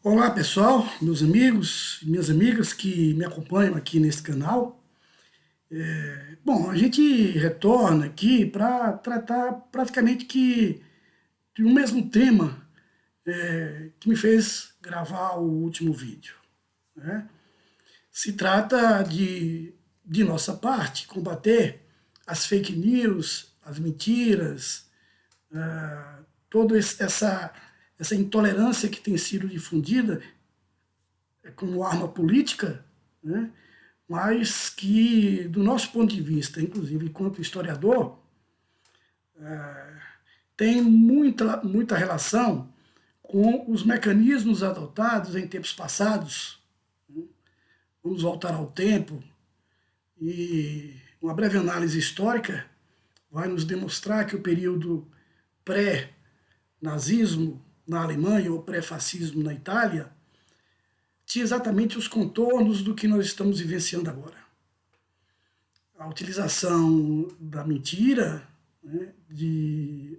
Olá pessoal, meus amigos e minhas amigas que me acompanham aqui nesse canal. Bom, a gente retorna aqui para tratar praticamente de um mesmo tema que me fez gravar o último vídeo, né? Se trata de nossa parte, combater as fake news, as mentiras, toda essa intolerância que tem sido difundida como arma política, né? Mas que, do nosso ponto de vista, inclusive enquanto historiador, tem muita relação com os mecanismos adotados em tempos passados. Vamos voltar ao tempo e uma breve análise histórica vai nos demonstrar que o período pré-nazismo na Alemanha ou pré-fascismo na Itália tinha exatamente os contornos do que nós estamos vivenciando agora. A utilização da mentira, né, de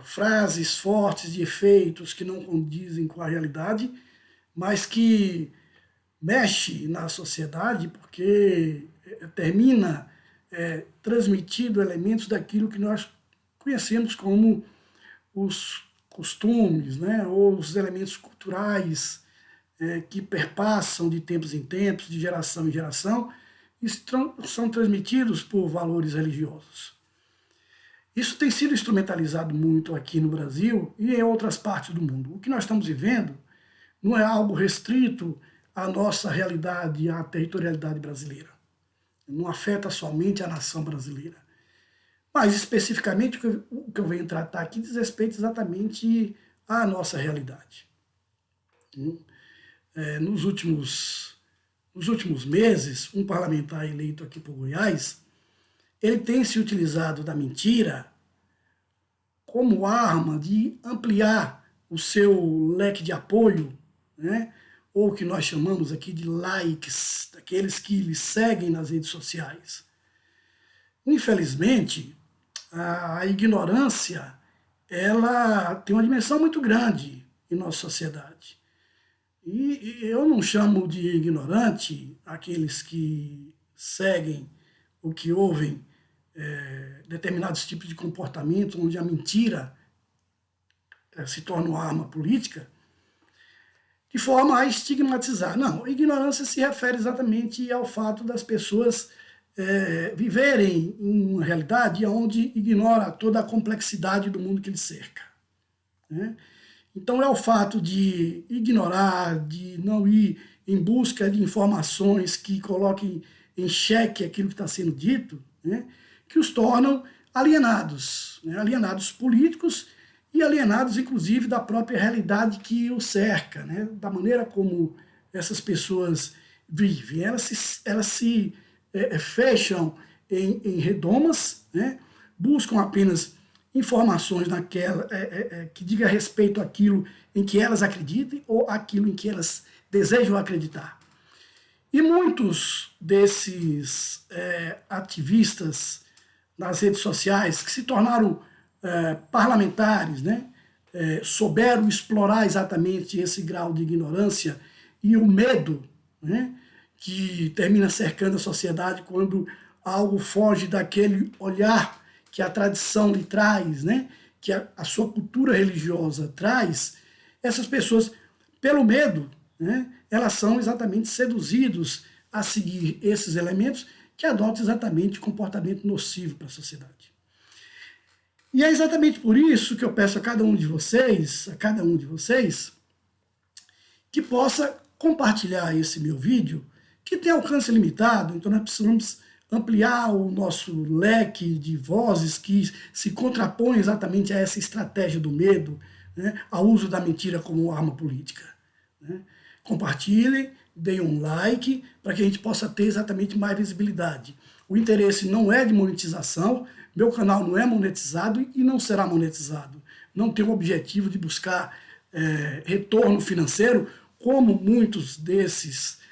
frases fortes, de efeitos que não condizem com a realidade, mas que mexe na sociedade porque termina transmitindo elementos daquilo que nós conhecemos como os costumes, né, ou os elementos culturais que perpassam de tempos em tempos, de geração em geração, e são transmitidos por valores religiosos. Isso tem sido instrumentalizado muito aqui no Brasil e em outras partes do mundo. O que nós estamos vivendo não é algo restrito à nossa realidade, à territorialidade brasileira. Não afeta somente a nação brasileira. Mas, especificamente, o que eu venho tratar aqui diz respeito exatamente à nossa realidade. Nos últimos meses, um parlamentar eleito aqui por Goiás, ele tem se utilizado da mentira como arma de ampliar o seu leque de apoio, né? Ou o que nós chamamos aqui de likes, daqueles que lhe seguem nas redes sociais. Infelizmente, a ignorância, ela tem uma dimensão muito grande em nossa sociedade. E eu não chamo de ignorante aqueles que seguem ou que ouvem determinados tipos de comportamento onde a mentira se torna uma arma política, de forma a estigmatizar. Não, a ignorância se refere exatamente ao fato das pessoas viverem em uma realidade onde ignora toda a complexidade do mundo que lhes cerca, né? Então é o fato de ignorar, de não ir em busca de informações que coloquem em xeque aquilo que está sendo dito, né, que os tornam alienados, né, alienados políticos e alienados, inclusive, da própria realidade que os cerca, né, da maneira como essas pessoas vivem. Elas se fecham em redomas, né, buscam apenas informações que diga respeito àquilo em que elas acreditem ou àquilo em que elas desejam acreditar. E muitos desses ativistas nas redes sociais que se tornaram parlamentares, né, souberam explorar exatamente esse grau de ignorância e o medo, né, que termina cercando a sociedade quando algo foge daquele olhar que a tradição lhe traz, né, que a sua cultura religiosa traz. Essas pessoas, pelo medo, né, elas são exatamente seduzidos a seguir esses elementos que adotam exatamente comportamento nocivo para a sociedade. E é exatamente por isso que eu peço a cada um de vocês, que possa compartilhar esse meu vídeo, que tem alcance limitado, então nós precisamos ampliar o nosso leque de vozes que se contrapõem exatamente a essa estratégia do medo, né, ao uso da mentira como arma política, né. Compartilhem, deem um like, para que a gente possa ter exatamente mais visibilidade. O interesse não é de monetização, meu canal não é monetizado e não será monetizado. Não tem o objetivo de buscar retorno financeiro, como muitos desses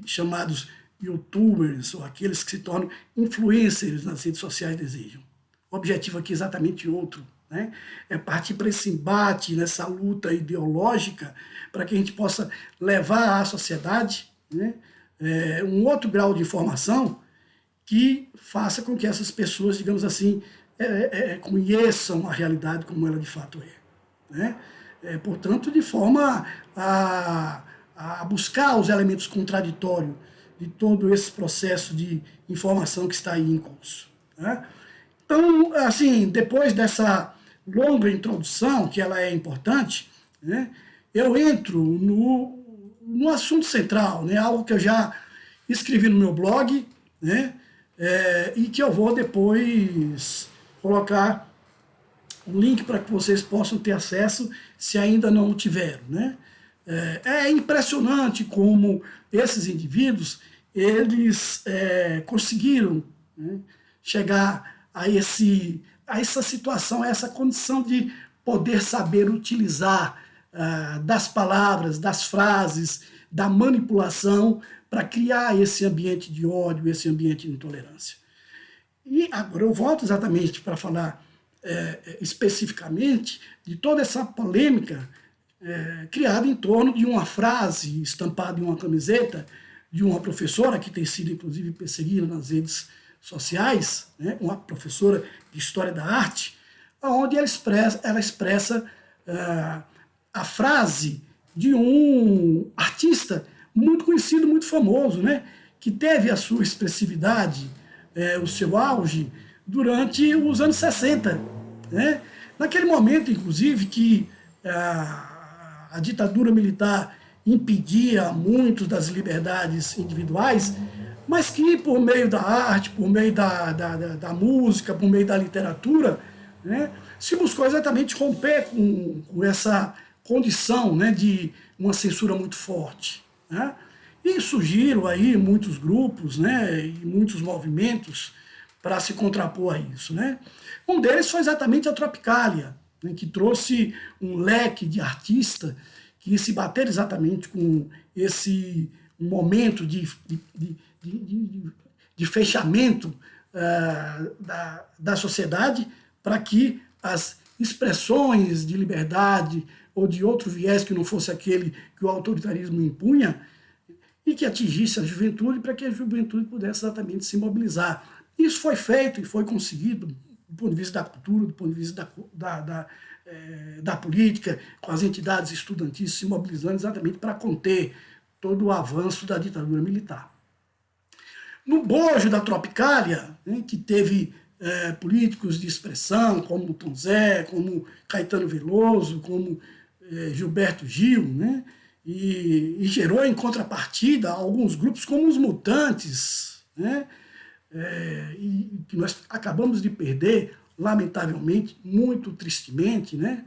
chamados youtubers ou aqueles que se tornam influencers nas redes sociais desejam. O objetivo aqui é exatamente outro, né? É partir para esse embate, nessa luta ideológica, para que a gente possa levar à sociedade, né, um outro grau de informação que faça com que essas pessoas, digamos assim, conheçam a realidade como ela de fato é. Né? Portanto, de forma a buscar os elementos contraditórios de todo esse processo de informação que está aí em curso. Né? Então, assim, depois dessa longa introdução, que ela é importante, né, eu entro no assunto central, né, algo que eu já escrevi no meu blog, né, e que eu vou depois colocar um link para que vocês possam ter acesso se ainda não o tiveram. Né. É impressionante como esses indivíduos eles conseguiram, né, chegar a essa situação, a essa condição de poder saber utilizar das palavras, das frases, da manipulação para criar esse ambiente de ódio, esse ambiente de intolerância. E agora eu volto exatamente para falar especificamente de toda essa polêmica criada em torno de uma frase estampada em uma camiseta de uma professora que tem sido, inclusive, perseguida nas redes sociais, né, uma professora de História da Arte, onde ela expressa a frase de um artista muito conhecido, muito famoso, né, que teve a sua expressividade, o seu auge, durante os anos 60. Né? Naquele momento, inclusive, que a ditadura militar impedia muitas das liberdades individuais, mas que por meio da arte, por meio da música, por meio da literatura, né, se buscou exatamente romper com essa condição, né, de uma censura muito forte. Né? E surgiram aí muitos grupos, né, e muitos movimentos para se contrapor a isso. Né? Um deles foi exatamente a Tropicália, né, que trouxe um leque de artistas que se bateram exatamente com esse momento de fechamento da sociedade para que as expressões de liberdade ou de outro viés que não fosse aquele que o autoritarismo impunha e que atingisse a juventude para que a juventude pudesse exatamente se mobilizar. Isso foi feito e foi conseguido do ponto de vista da cultura, do ponto de vista da política, com as entidades estudantis se mobilizando exatamente para conter todo o avanço da ditadura militar. No bojo da Tropicália, né, que teve políticos de expressão, como Tom Zé, como Caetano Veloso, como Gilberto Gil, né, e gerou em contrapartida alguns grupos como os Mutantes, né, e que nós acabamos de perder, lamentavelmente, muito tristemente, né,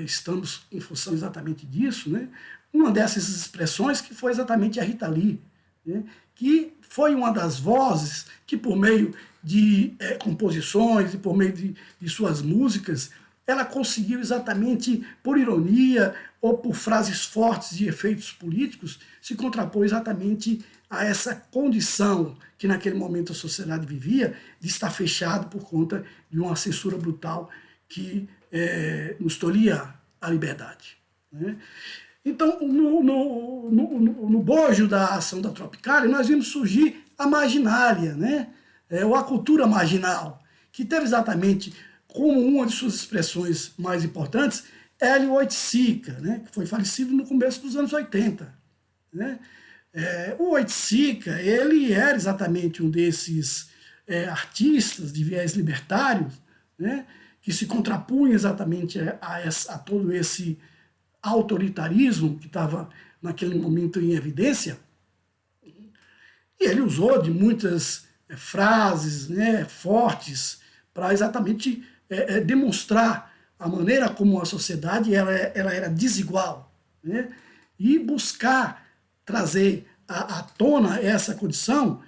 estamos em função exatamente disso, né, uma dessas expressões que foi exatamente a Rita Lee, né, que foi uma das vozes que, por meio de composições e por meio de suas músicas, ela conseguiu exatamente, por ironia ou por frases fortes e efeitos políticos, se contrapor exatamente a essa condição que naquele momento a sociedade vivia, de estar fechado por conta de uma censura brutal que nos tolhia a liberdade. Né? Então, no bojo da ação da Tropicália, nós vimos surgir a marginália, né? Ou a cultura marginal, que teve exatamente como uma de suas expressões mais importantes Hélio Oiticica, né? Que foi falecido no começo dos anos 80. Né? O Oiticica, ele era exatamente um desses artistas de viés libertários, né? Que se contrapunha exatamente a todo esse autoritarismo que estava naquele momento em evidência, e ele usou de muitas frases, né, fortes para exatamente demonstrar a maneira como a sociedade ela era desigual, né, e buscar trazer à tona essa condição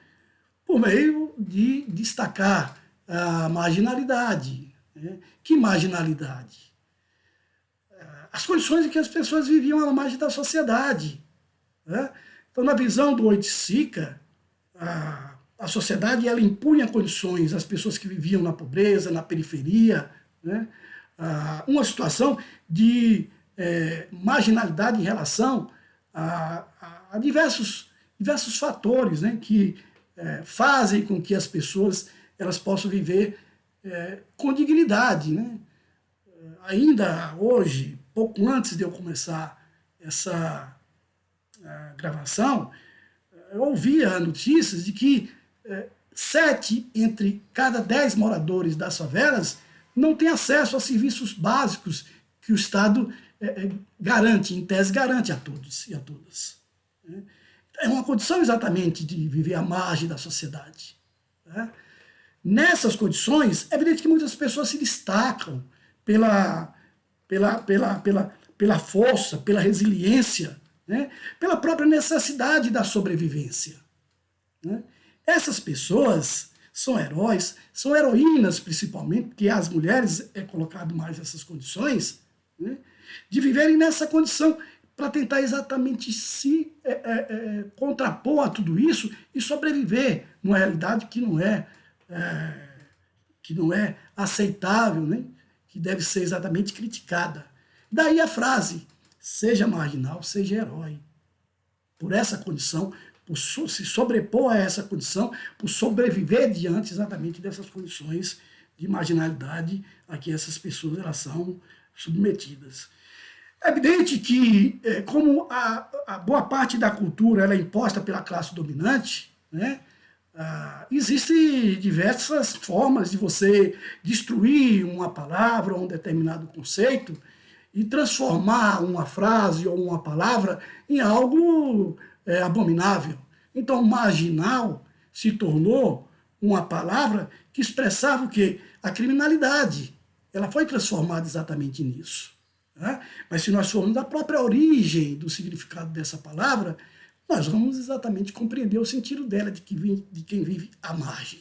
por meio de destacar a marginalidade. Né? Que marginalidade? As condições em que as pessoas viviam à margem da sociedade. Né? Então, na visão do Oiticica, a sociedade ela impunha condições às pessoas que viviam na pobreza, na periferia, né? uma situação de marginalidade em relação a diversos fatores, né, que fazem com que as pessoas elas possam viver com dignidade. Né? Ainda hoje, pouco antes de eu começar essa gravação, eu ouvia notícias de que 7 entre cada 10 moradores das favelas não têm acesso a serviços básicos que o Estado garante, em tese garante a todos e a todas. É uma condição exatamente de viver à margem da sociedade. Né? Nessas condições, é evidente que muitas pessoas se destacam pela força, pela resiliência, né? Pela própria necessidade da sobrevivência. Né? Essas pessoas são heróis, são heroínas principalmente, porque as mulheres é colocado mais essas condições, né? De viverem nessa condição para tentar exatamente se contrapor a tudo isso e sobreviver numa realidade que não é aceitável, né? Que deve ser exatamente criticada. Daí a frase, seja marginal, seja herói. Por essa condição, por se sobrepor a essa condição, por sobreviver diante exatamente dessas condições de marginalidade a que essas pessoas elas são submetidas. É evidente que, como a boa parte da cultura ela é imposta pela classe dominante, né, existem diversas formas de você destruir uma palavra ou um determinado conceito e transformar uma frase ou uma palavra em algo abominável. Então, marginal se tornou uma palavra que expressava o quê? A criminalidade. Ela foi transformada exatamente nisso. Né? Mas se nós formos da própria origem do significado dessa palavra, nós vamos exatamente compreender o sentido dela, de quem vive à margem.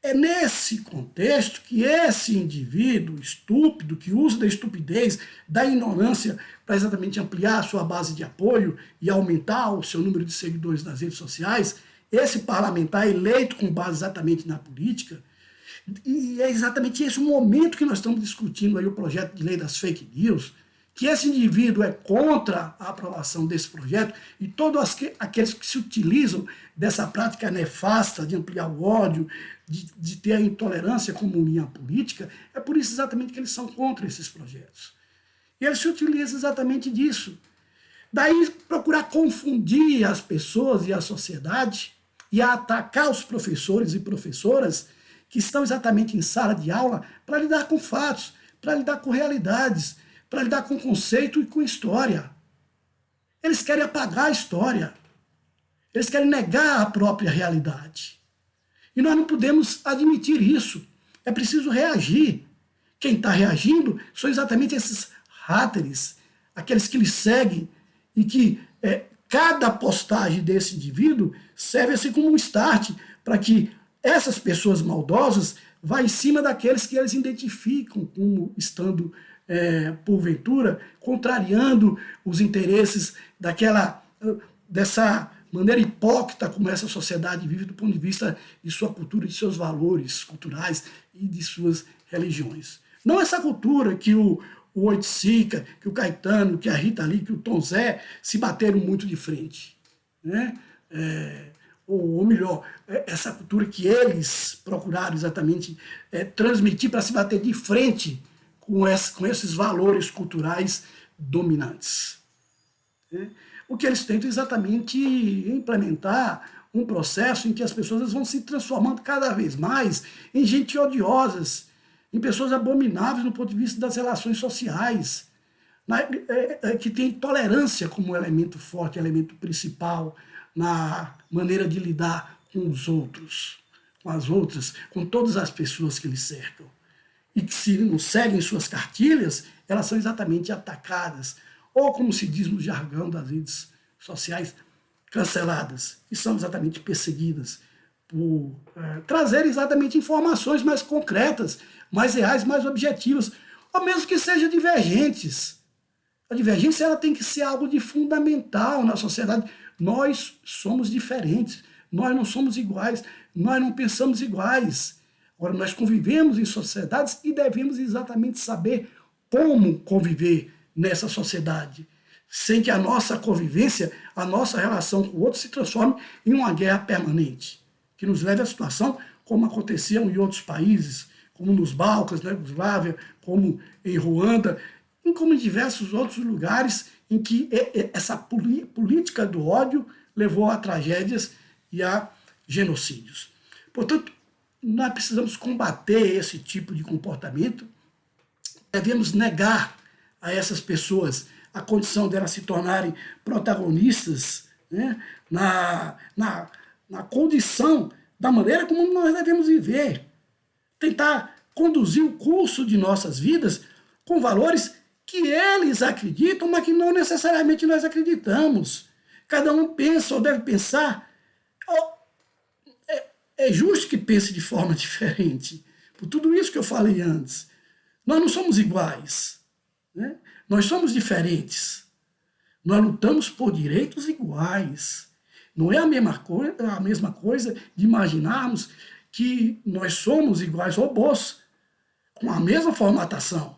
É nesse contexto que esse indivíduo estúpido, que usa da estupidez, da ignorância, para exatamente ampliar a sua base de apoio e aumentar o seu número de seguidores nas redes sociais, esse parlamentar eleito com base exatamente na política, e é exatamente esse o momento que nós estamos discutindo aí o projeto de lei das fake news, que esse indivíduo é contra a aprovação desse projeto e todos aqueles que se utilizam dessa prática nefasta de ampliar o ódio, de ter a intolerância como linha política, é por isso exatamente que eles são contra esses projetos. E eles se utilizam exatamente disso. Daí procurar confundir as pessoas e a sociedade e atacar os professores e professoras que estão exatamente em sala de aula para lidar com fatos, para lidar com realidades, para lidar com conceito e com história. Eles querem apagar a história. Eles querem negar a própria realidade. E nós não podemos admitir isso. É preciso reagir. Quem está reagindo são exatamente esses hateres, aqueles que lhe seguem e que cada postagem desse indivíduo serve assim como um start para que essas pessoas maldosas vá em cima daqueles que eles identificam como estando porventura, contrariando os interesses dessa maneira hipócrita como essa sociedade vive do ponto de vista de sua cultura, de seus valores culturais e de suas religiões. Não essa cultura que o Oiticica, que o Caetano, que a Rita Lee, que o Tom Zé se bateram muito de frente. Né? Ou melhor, essa cultura que eles procuraram exatamente transmitir para se bater de frente com esses valores culturais dominantes. O que eles tentam exatamente implementar um processo em que as pessoas vão se transformando cada vez mais em gente odiosas, em pessoas abomináveis no ponto de vista das relações sociais, que tem tolerância como elemento forte, elemento principal na maneira de lidar com os outros, com as outras, com todas as pessoas que lhe cercam. E que se não seguem suas cartilhas, elas são exatamente atacadas, ou como se diz no jargão das redes sociais, canceladas, e são exatamente perseguidas por trazer exatamente informações mais concretas, mais reais, mais objetivas, ou mesmo que sejam divergentes. A divergência ela tem que ser algo de fundamental na sociedade. Nós somos diferentes, nós não somos iguais, nós não pensamos iguais. Agora, nós convivemos em sociedades e devemos exatamente saber como conviver nessa sociedade, sem que a nossa convivência, a nossa relação com o outro se transforme em uma guerra permanente, que nos leve à situação como acontecia em outros países, como nos Balcãs, na Iugoslávia, como em Ruanda, como em diversos outros lugares em que essa política do ódio levou a tragédias e a genocídios. Portanto, nós precisamos combater esse tipo de comportamento, devemos negar a essas pessoas a condição delas se tornarem protagonistas, né, na condição da maneira como nós devemos viver. Tentar conduzir o curso de nossas vidas com valores que eles acreditam, mas que não necessariamente nós acreditamos. Cada um pensa ou deve pensar. É justo que pense de forma diferente. Por tudo isso que eu falei antes. Nós não somos iguais. Né? Nós somos diferentes. Nós lutamos por direitos iguais. Não é a mesma coisa de imaginarmos que nós somos iguais robôs, com a mesma formatação.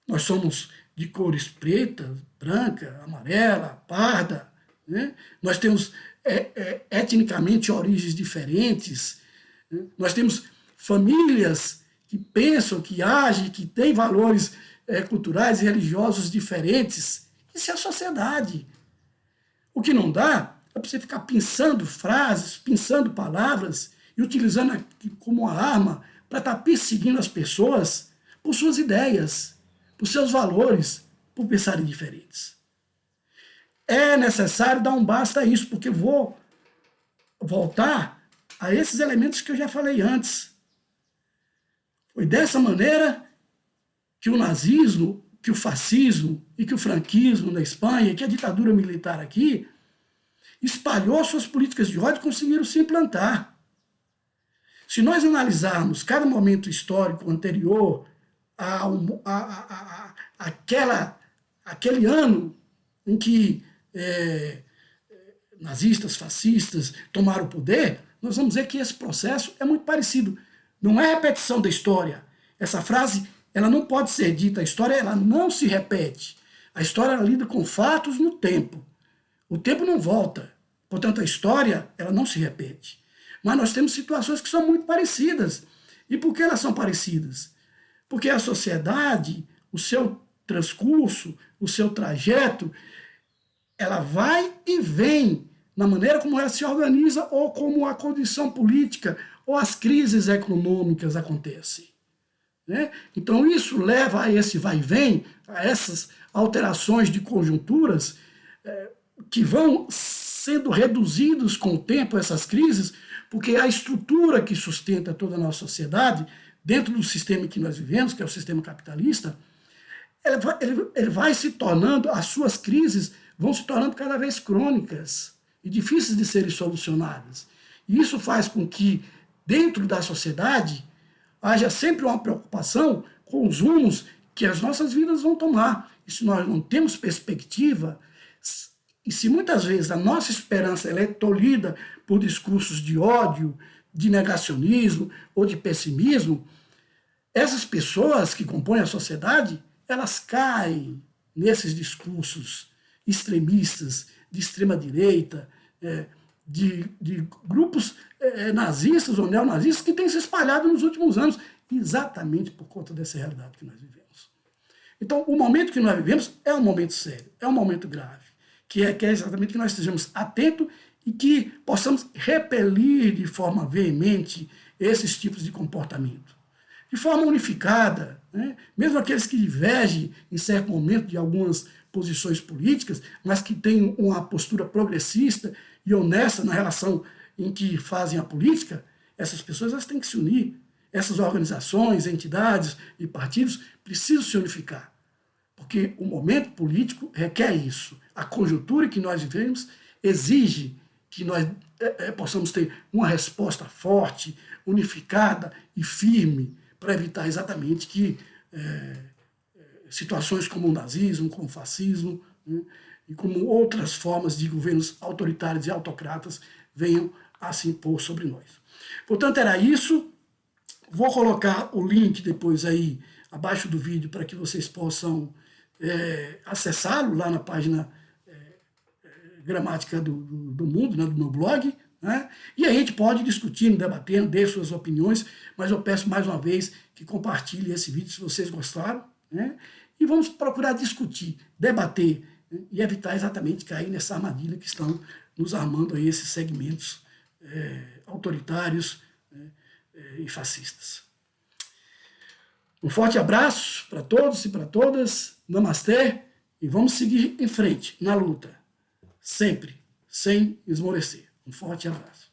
Nós somos de cores preta, branca, amarela, parda. Né? Nós temos etnicamente origens diferentes. Né? Nós temos famílias que pensam, que agem, que têm valores culturais e religiosos diferentes. Isso é a sociedade. O que não dá é para você ficar pensando frases, pensando palavras e utilizando aqui como uma arma para estar perseguindo as pessoas por suas ideias, por seus valores, por pensarem diferentes. É necessário dar um basta a isso, porque eu vou voltar a esses elementos que eu já falei antes. Foi dessa maneira que o nazismo, que o fascismo e que o franquismo na Espanha, que a ditadura militar aqui, espalhou suas políticas de ódio e conseguiram se implantar. Se nós analisarmos cada momento histórico anterior aquele ano em que nazistas, fascistas tomaram o poder, nós vamos ver que esse processo é muito parecido. Não é repetição da história. Essa frase, ela não pode ser dita. A história, ela não se repete. A história ela lida com fatos no tempo. O tempo não volta. Portanto, a história, ela não se repete. Mas nós temos situações que são muito parecidas. E por que elas são parecidas? Porque a sociedade, o seu transcurso, o seu trajeto, ela vai e vem na maneira como ela se organiza ou como a condição política ou as crises econômicas acontecem. Né? Então isso leva a esse vai e vem, a essas alterações de conjunturas que vão sendo reduzidos com o tempo, essas crises, porque a estrutura que sustenta toda a nossa sociedade, dentro do sistema em que nós vivemos, que é o sistema capitalista, ele vai se tornando, as suas crises vão se tornando cada vez crônicas e difíceis de serem solucionadas. E isso faz com que, dentro da sociedade, haja sempre uma preocupação com os rumos que as nossas vidas vão tomar. E se nós não temos perspectiva, e se muitas vezes a nossa esperança ela é tolhida por discursos de ódio, de negacionismo ou de pessimismo, essas pessoas que compõem a sociedade, elas caem nesses discursos extremistas, de extrema-direita, de grupos nazistas ou neonazistas que têm se espalhado nos últimos anos, exatamente por conta dessa realidade que nós vivemos. Então, o momento que nós vivemos é um momento sério, é um momento grave, que é exatamente que nós estejamos atentos e que possamos repelir de forma veemente esses tipos de comportamento. De forma unificada, né? Mesmo aqueles que divergem em certo momento de algumas posições políticas, mas que têm uma postura progressista e honesta na relação em que fazem a política, essas pessoas elas têm que se unir. Essas organizações, entidades e partidos precisam se unificar, porque o momento político requer isso. A conjuntura que nós vivemos exige que nós possamos ter uma resposta forte, unificada e firme para evitar exatamente que situações como o nazismo, como o fascismo, né, e como outras formas de governos autoritários e autocratas venham a se impor sobre nós. Portanto, era isso. Vou colocar o link depois aí abaixo do vídeo para que vocês possam acessá-lo lá na página Gramática do Mundo, né, do meu blog, né? E aí a gente pode discutir, debatendo, dê suas opiniões, mas eu peço mais uma vez que compartilhem esse vídeo se vocês gostaram, né? E vamos procurar discutir, debater, né? E evitar exatamente cair nessa armadilha que estão nos armando aí esses segmentos autoritários, né, e fascistas. Um forte abraço para todos e para todas, namastê, e vamos seguir em frente na luta, sempre, sem esmorecer. Um forte abraço.